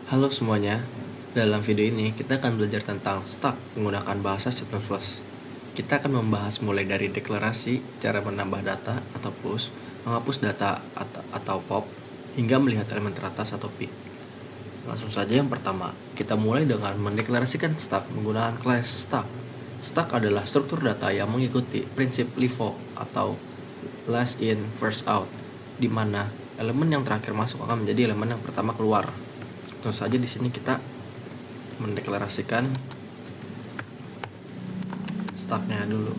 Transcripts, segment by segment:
Halo semuanya, dalam video ini kita akan belajar tentang stock menggunakan bahasa C++. Kita akan membahas mulai dari deklarasi, cara menambah data atau push, menghapus data atau pop, hingga melihat elemen teratas atau pick. Langsung saja yang pertama, kita mulai dengan mendeklarasikan stock menggunakan class stock. Stock adalah struktur data yang mengikuti prinsip LIFO atau last in first out, di mana elemen yang terakhir masuk akan menjadi elemen yang pertama keluar. Terus saja di sini kita mendeklarasikan stocknya dulu.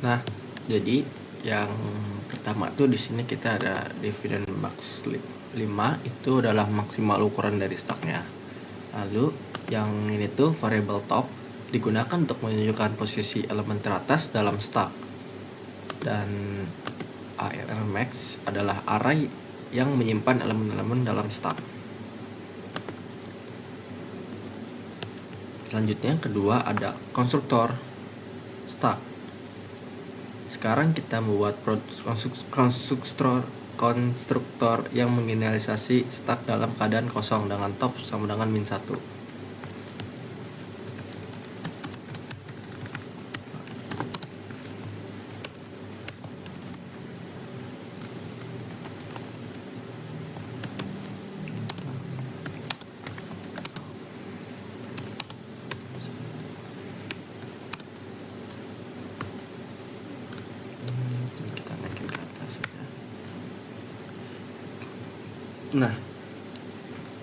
Nah, jadi yang pertama tuh di sini kita ada dividend max 5 itu adalah maksimal ukuran dari stoknya. Lalu yang ini tuh variable top digunakan untuk menunjukkan posisi elemen teratas dalam stok. Dan ARR max adalah array yang menyimpan elemen-elemen dalam stok. Selanjutnya yang kedua ada konstruktor stock. Sekarang kita membuat konstruktor yang menginisialisasi stack dalam keadaan kosong dengan top sama dengan -1. Kita naikin ke atas saja. Nah,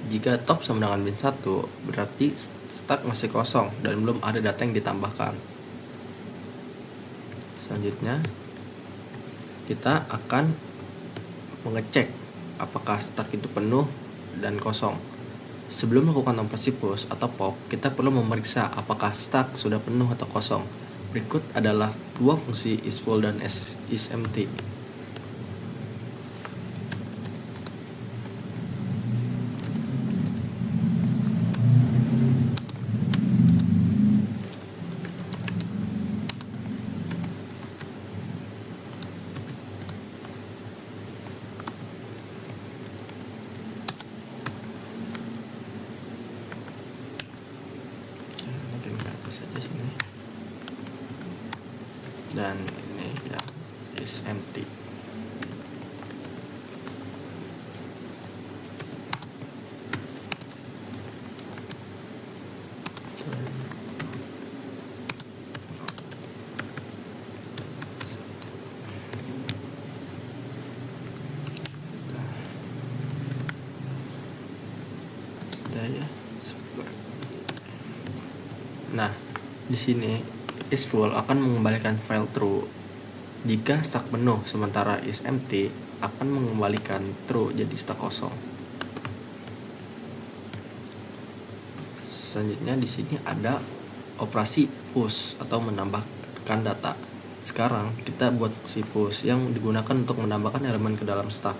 jika top sama dengan -1 berarti stack masih kosong dan belum ada data yang ditambahkan. Selanjutnya kita akan mengecek apakah stack itu penuh dan kosong. Sebelum melakukan operasi push atau pop, kita perlu memeriksa apakah stack sudah penuh atau kosong. Berikut adalah dua fungsi isFull dan isEmpty. Mungkin ke atas saja sini. Dan ini ya isEmpty. Ya. Nah, di sini isFull akan mengembalikan file true jika stack penuh, sementara isEmpty akan mengembalikan true jadi stack kosong. Selanjutnya di sini ada operasi push atau menambahkan data. Sekarang kita buat fungsi push yang digunakan untuk menambahkan elemen ke dalam stack.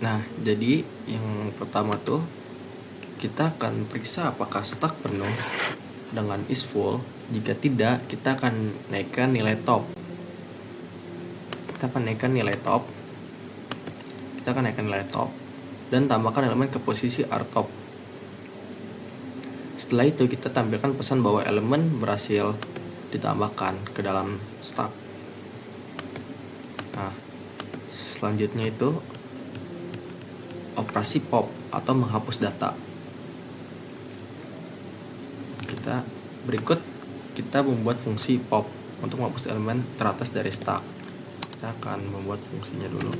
Nah, jadi yang pertama tuh kita akan periksa apakah stack penuh dengan is full. Jika tidak, kita akan naikkan nilai top. Kita akan naikkan nilai top dan tambahkan elemen ke posisi rtop. Setelah itu kita tampilkan pesan bahwa elemen berhasil ditambahkan ke dalam stack. Nah, selanjutnya itu operasi pop atau menghapus data. Kita membuat fungsi pop untuk menghapus elemen teratas dari stack. Kita akan membuat fungsinya dulu.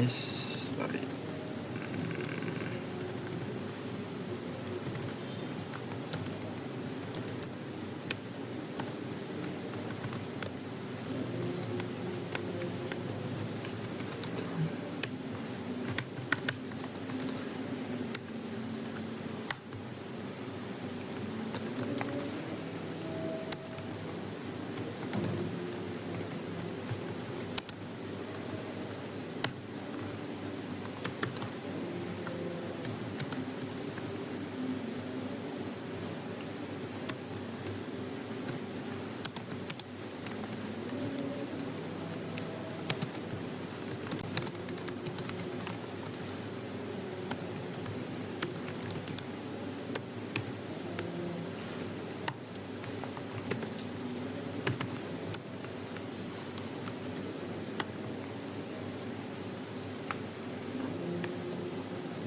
Sorry.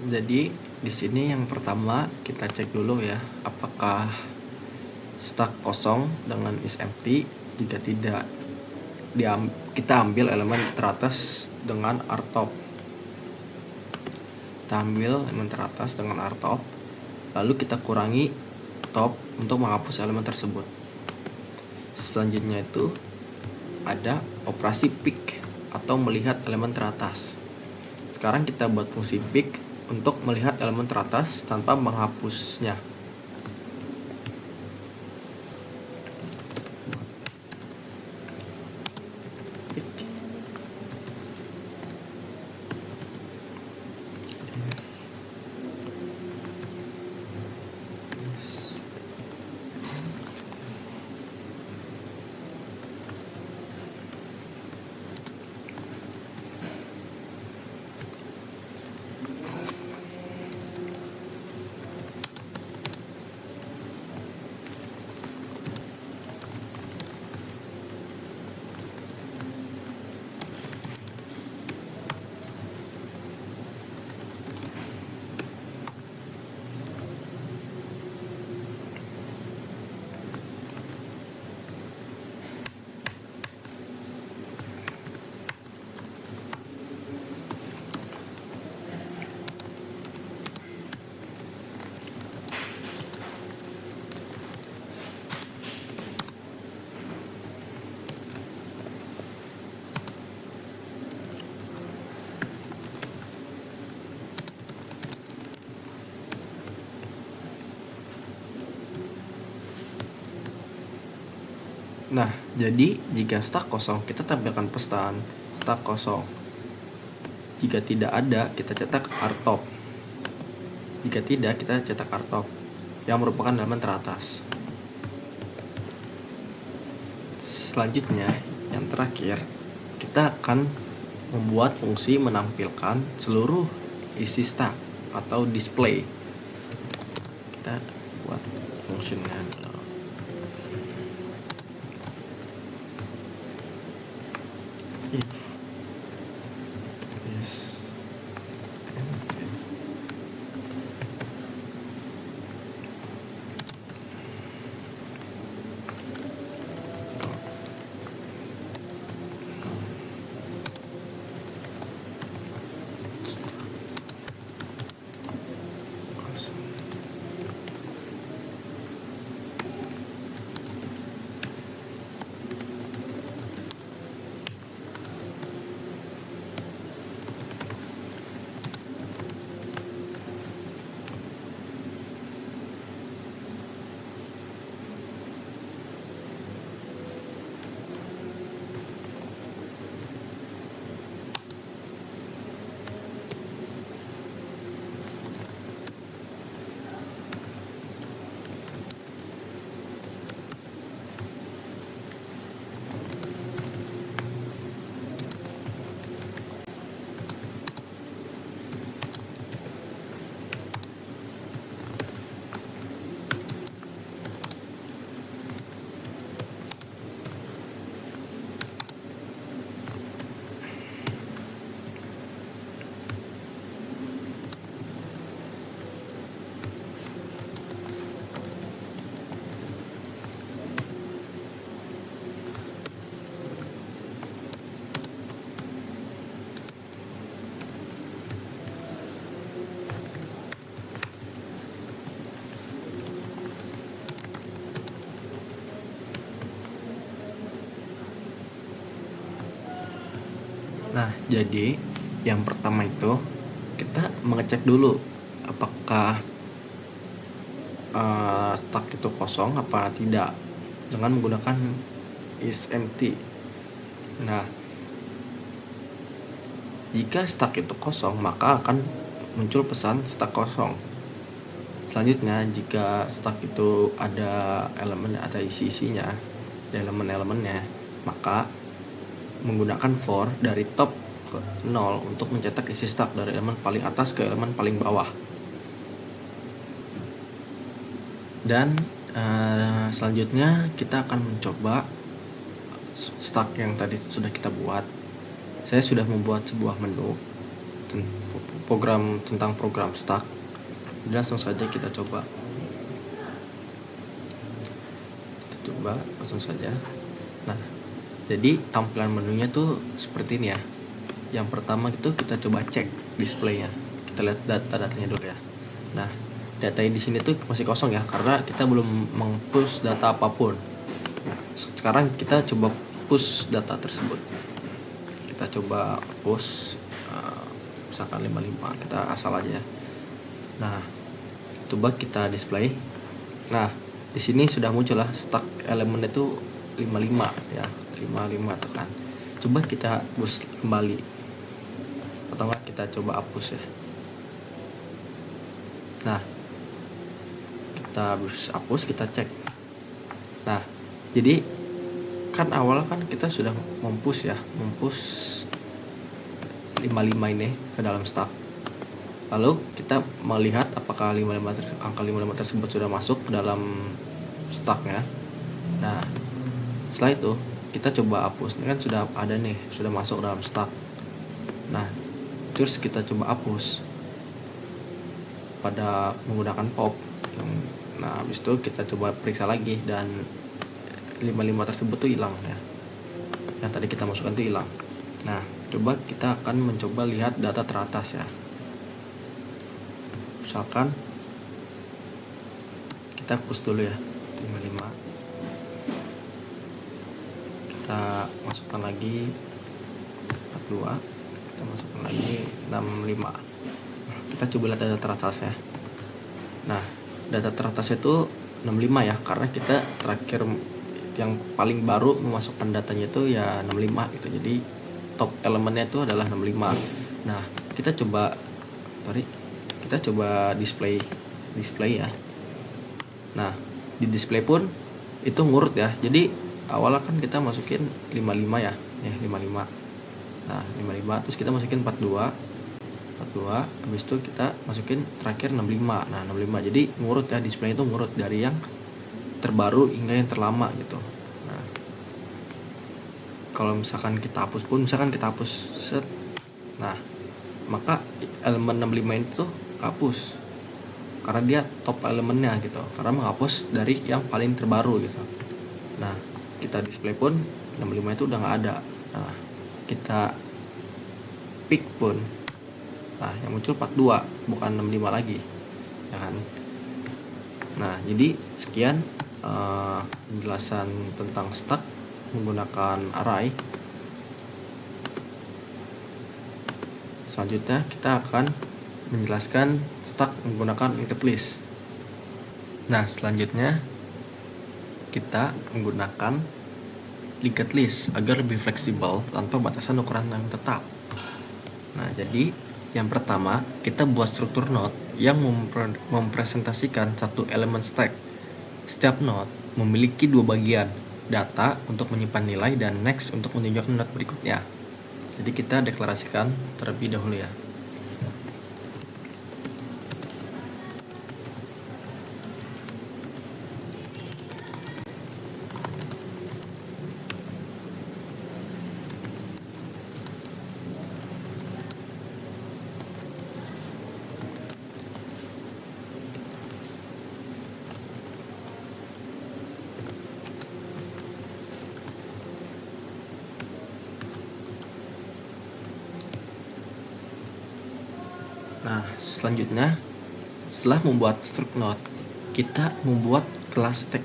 Jadi di sini yang pertama kita cek dulu ya, apakah stack kosong dengan is empty. Jika tidak, kita ambil elemen teratas dengan rtop. Kita ambil elemen teratas dengan rtop, lalu kita kurangi top untuk menghapus elemen tersebut. Selanjutnya itu ada operasi pick atau melihat elemen teratas. Sekarang kita buat fungsi pick untuk melihat elemen teratas tanpa menghapusnya. Nah, jadi jika stack kosong, kita tampilkan pesan stack kosong. Jika tidak ada, kita cetak rtop. Jika tidak, kita cetak rtop yang merupakan elemen teratas. Selanjutnya, yang terakhir, kita akan membuat fungsi menampilkan seluruh isi stack atau display. Kita buat fungsinya dulu. If Nah, jadi yang pertama itu kita mengecek dulu apakah stak itu kosong apa tidak dengan menggunakan is empty. Nah, jika stak itu kosong maka akan muncul pesan stak kosong. Selanjutnya, jika stak itu ada elemen, ada isi-isinya, ada elemen-elemennya, maka menggunakan for dari top ke 0 untuk mencetak isi stak dari elemen paling atas ke elemen paling bawah. Dan selanjutnya kita akan mencoba stak yang tadi sudah kita buat. Saya sudah membuat sebuah menu tentang program stak. Langsung saja kita coba. Langsung saja. Nah, jadi tampilan menunya tuh seperti ini ya. Yang pertama itu kita coba cek displaynya. Kita lihat data-datanya dulu ya. Nah, data di sini tuh masih kosong ya, karena kita belum meng-push data apapun. Sekarang kita coba push data tersebut. Kita coba push, misalkan 55, kita asal aja ya. Nah, coba kita display. Nah, di sini sudah muncul lah stak elemen itu 55 ya, 55 tuh kan. Coba kita push kembali, atau enggak kita coba hapus ya. Nah, kita hapus, kita cek. Nah, jadi kan awalnya kan kita sudah mempush 55 ini ke dalam stak. Lalu kita melihat apakah angka 55 tersebut sudah masuk ke dalam staknya. Nah, setelah itu kita coba hapus. Ini kan sudah ada nih, sudah masuk dalam stak. Nah, terus kita coba hapus pada menggunakan pop. Nah, habis itu kita coba periksa lagi dan 55 tersebut tuh hilang ya. Yang tadi kita masukkan tuh hilang. Nah, coba kita akan mencoba lihat data teratas ya. Misalkan kita push dulu ya 55, kita masukkan lagi 42, kita masukkan lagi 65. Kita coba lihat data teratasnya. Nah, data teratas itu 65 ya, karena kita terakhir yang paling baru memasukkan datanya itu ya 65 gitu. Jadi top elemennya itu adalah 65. Nah, kita coba display ya. Nah, di display pun itu ngurut ya. Jadi awalnya kan kita masukin 55 ya. 55. Nah, 55 terus kita masukin 42. Habis itu kita masukin terakhir 65. Nah, 65. Jadi ngurut ya, display itu ngurut dari yang terbaru hingga yang terlama gitu. Nah, kalau misalkan kita hapus set. Nah, maka elemen 65 itu hapus karena dia top elemennya gitu, karena menghapus dari yang paling terbaru gitu. Nah, kita display pun 65 itu udah nggak ada. Nah, kita pick pun, nah yang muncul 42 bukan 65 lagi ya kan. Nah, jadi sekian penjelasan tentang stak menggunakan array. Selanjutnya kita akan menjelaskan stak menggunakan linked list. Nah, selanjutnya kita menggunakan linked list agar lebih fleksibel tanpa batasan ukuran yang tetap. Nah, jadi yang pertama kita buat struktur node yang mempresentasikan satu elemen stack. Setiap node memiliki dua bagian, data untuk menyimpan nilai dan next untuk menunjukkan node berikutnya. Jadi kita deklarasikan terlebih dahulu ya. Nah, selanjutnya setelah membuat struct node, kita membuat class tag.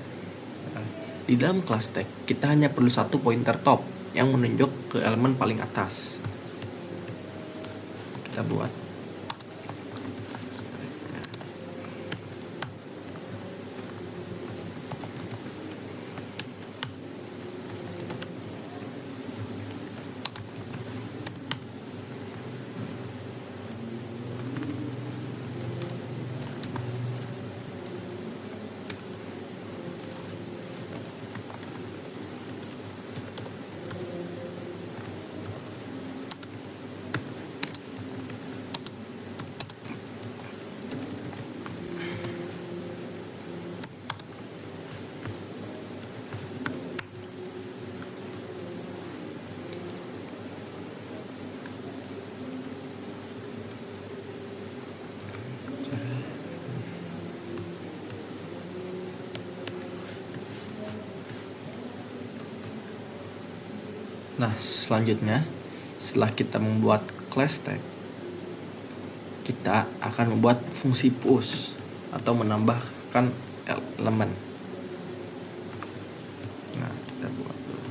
Di dalam class tag, kita hanya perlu satu pointer top yang menunjuk ke elemen paling atas. kita buat. Nah, selanjutnya setelah kita membuat class tag, kita akan membuat fungsi push atau menambahkan elemen. Nah, kita buat dulu.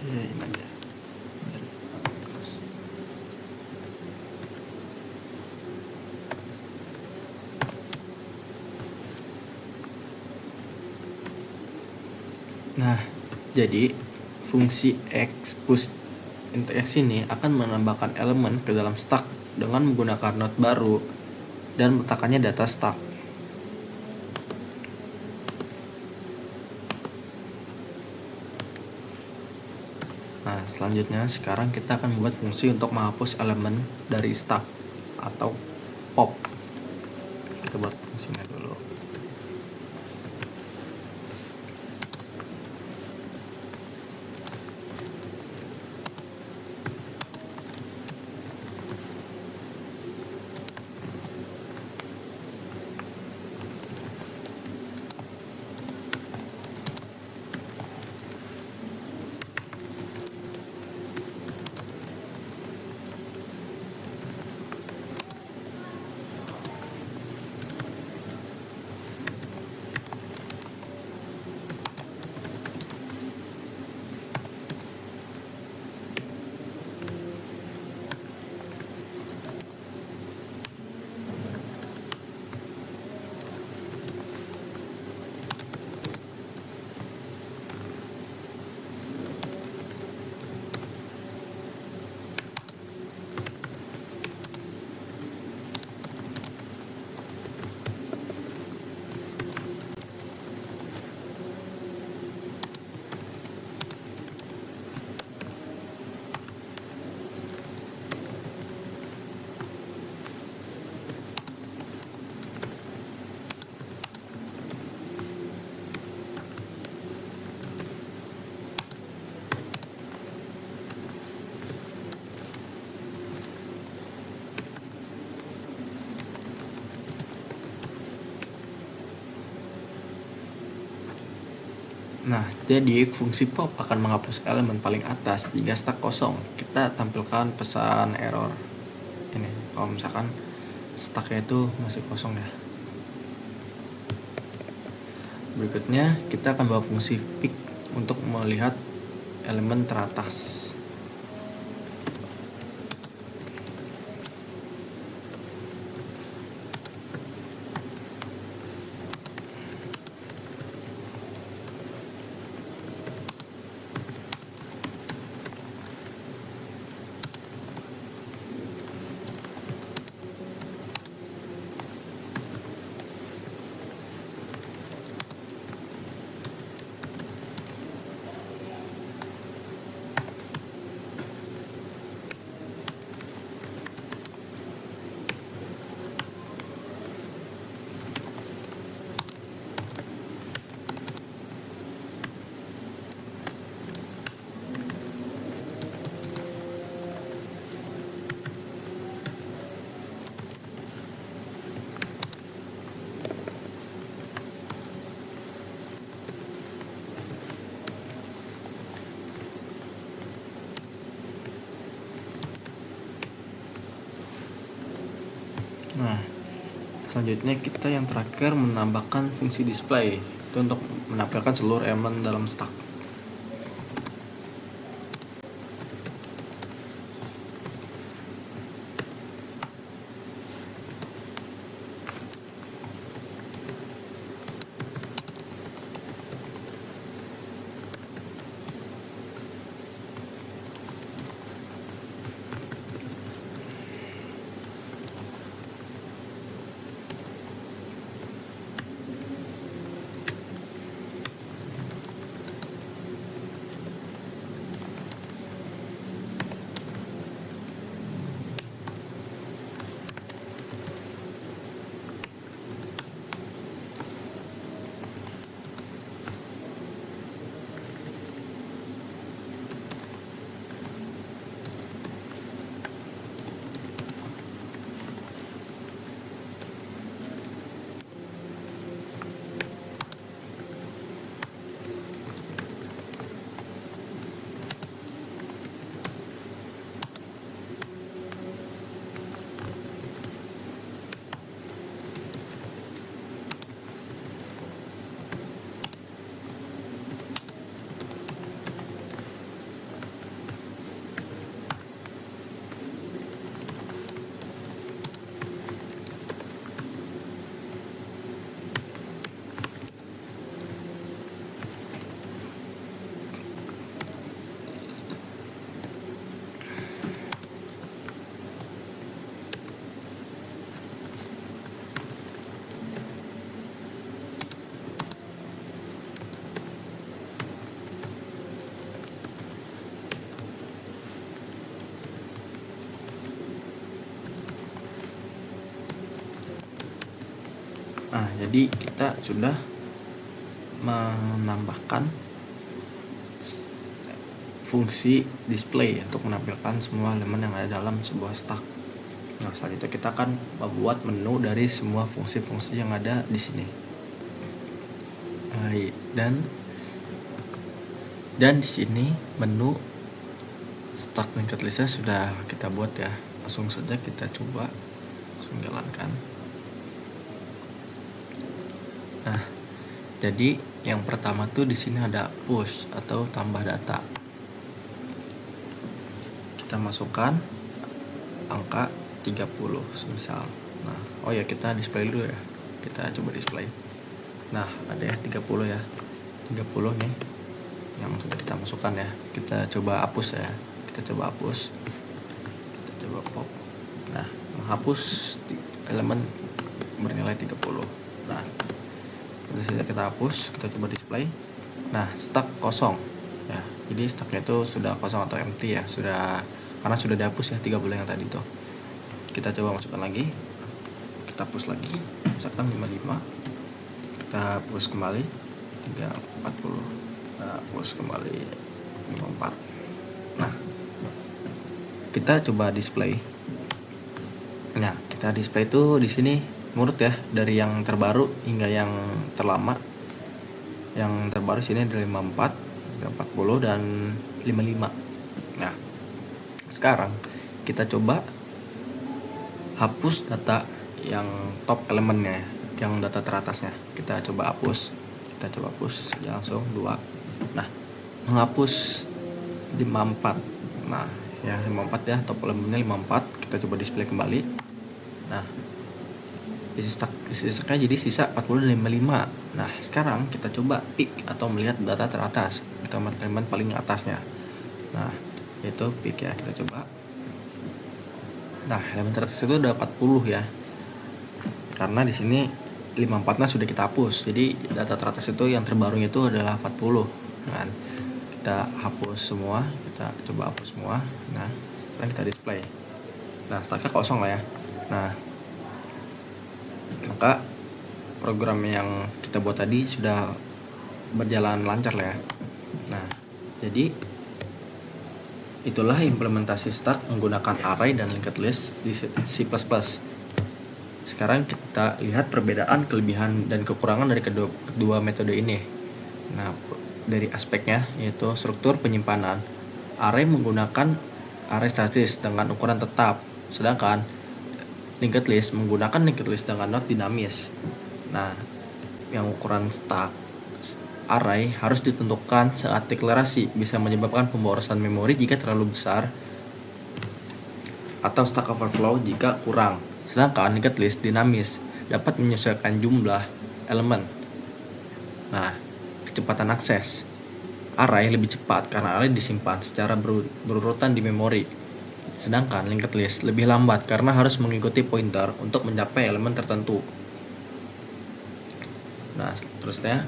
Ini aja. Nah, jadi fungsi push into x ini akan menambahkan elemen ke dalam stack dengan menggunakan node baru dan meletakkannya di atas stack. Nah, selanjutnya sekarang kita akan membuat fungsi untuk menghapus elemen dari stack atau pop. Kita buat fungsinya dulu. Nah, jadi fungsi pop akan menghapus elemen paling atas jika stack kosong. Kita tampilkan pesan error ini kalau misalkan stacknya itu masih kosong ya. Berikutnya kita akan bawa fungsi pick untuk melihat elemen teratas. Nah, selanjutnya kita yang terakhir menambahkan fungsi display itu untuk menampilkan seluruh elemen dalam stack. Nah, jadi kita sudah menambahkan fungsi display untuk menampilkan semua elemen yang ada dalam sebuah stack. Nah, selanjutnya kita akan membuat menu dari semua fungsi-fungsi yang ada di sini. Dan di sini menu stack linked listnya sudah kita buat ya. Langsung saja kita coba langsung jalankan. Nah, jadi yang pertama tuh di sini ada push atau tambah data. Kita masukkan angka 30 misal. Nah, oh ya kita display dulu ya. Kita coba display. Nah, ada ya 30 ya. 30 nih yang sudah kita masukkan ya. Kita coba hapus ya. Kita coba hapus. Kita coba pop. Nah, menghapus elemen bernilai 30. Nah, kita hapus, kita coba display. Nah, stack kosong ya. Jadi stacknya itu sudah kosong atau empty ya, sudah, karena sudah dihapus ya 30 yang tadi itu. Kita coba masukkan lagi, kita hapus lagi, misalkan 55, kita hapus kembali 340, kita hapus kembali 54. Nah, kita coba display. Nah, kita display itu di sini menurut ya, dari yang terbaru hingga yang terlama. Yang terbaru sini dari 54, 40 dan 55. Nah, sekarang kita coba hapus data yang top elemennya, yang data teratasnya. Kita coba hapus. kita coba hapus aja langsung 2. Nah, menghapus 54. Nah, ya 54 ya, top elemennya 54. Kita coba display kembali. Nah, sisanya jadi sisa 40 dan 55. Nah, sekarang kita coba pick atau melihat data teratas. Kita elemen paling atasnya. Nah, itu pick ya, kita coba. Nah, elemen teratas itu udah 40 ya. Karena di sini 54-nya sudah kita hapus. Jadi data teratas itu yang terbaru itu adalah 40. Nah, kita hapus semua, kita coba hapus semua. Nah, sekarang kita display. Nah, stacknya kosong lah ya. Nah, maka program yang kita buat tadi sudah berjalan lancar lah ya. Nah, jadi itulah implementasi stack menggunakan array dan linked list di C++. Sekarang kita lihat perbedaan, kelebihan, dan kekurangan dari kedua metode ini. Nah, dari aspeknya yaitu struktur penyimpanan. Array menggunakan array statis dengan ukuran tetap, sedangkan linked list menggunakan linked list dengan not dinamis. Nah, yang ukuran stack array harus ditentukan saat deklarasi, bisa menyebabkan pemborosan memori jika terlalu besar atau stack overflow jika kurang. Sedangkan linked list dinamis, dapat menyesuaikan jumlah elemen. Nah, kecepatan akses. Array lebih cepat karena array disimpan secara berurutan di memori. Sedangkan linked list lebih lambat karena harus mengikuti pointer untuk mencapai elemen tertentu. Nah, terusnya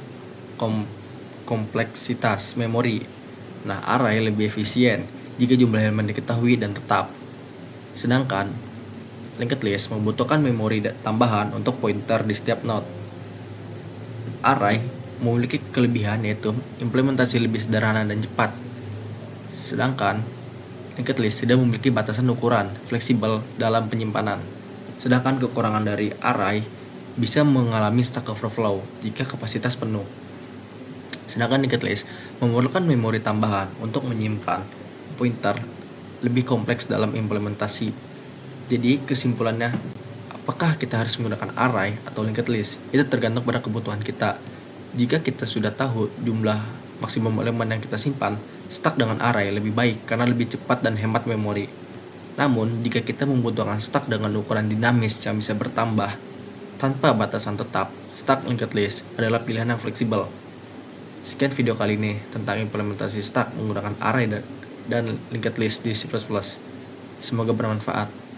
kompleksitas memori. Nah, array lebih efisien jika jumlah elemen diketahui dan tetap. Sedangkan linked list membutuhkan memori tambahan untuk pointer di setiap node. Array memiliki kelebihan yaitu implementasi lebih sederhana dan cepat. Sedangkan linked list tidak memiliki batasan ukuran, fleksibel dalam penyimpanan. Sedangkan kekurangan dari array bisa mengalami stack overflow jika kapasitas penuh. Sedangkan linked list memerlukan memori tambahan untuk menyimpan pointer lebih kompleks dalam implementasi. Jadi kesimpulannya, apakah kita harus menggunakan array atau linked list? Itu tergantung pada kebutuhan kita. Jika kita sudah tahu jumlah maksimum elemen yang kita simpan, stack dengan array lebih baik karena lebih cepat dan hemat memori. Namun, jika kita membutuhkan stack dengan ukuran dinamis yang bisa bertambah tanpa batasan tetap, stack linked list adalah pilihan yang fleksibel. Sekian video kali ini tentang implementasi stack menggunakan array dan linked list di C++. Semoga bermanfaat.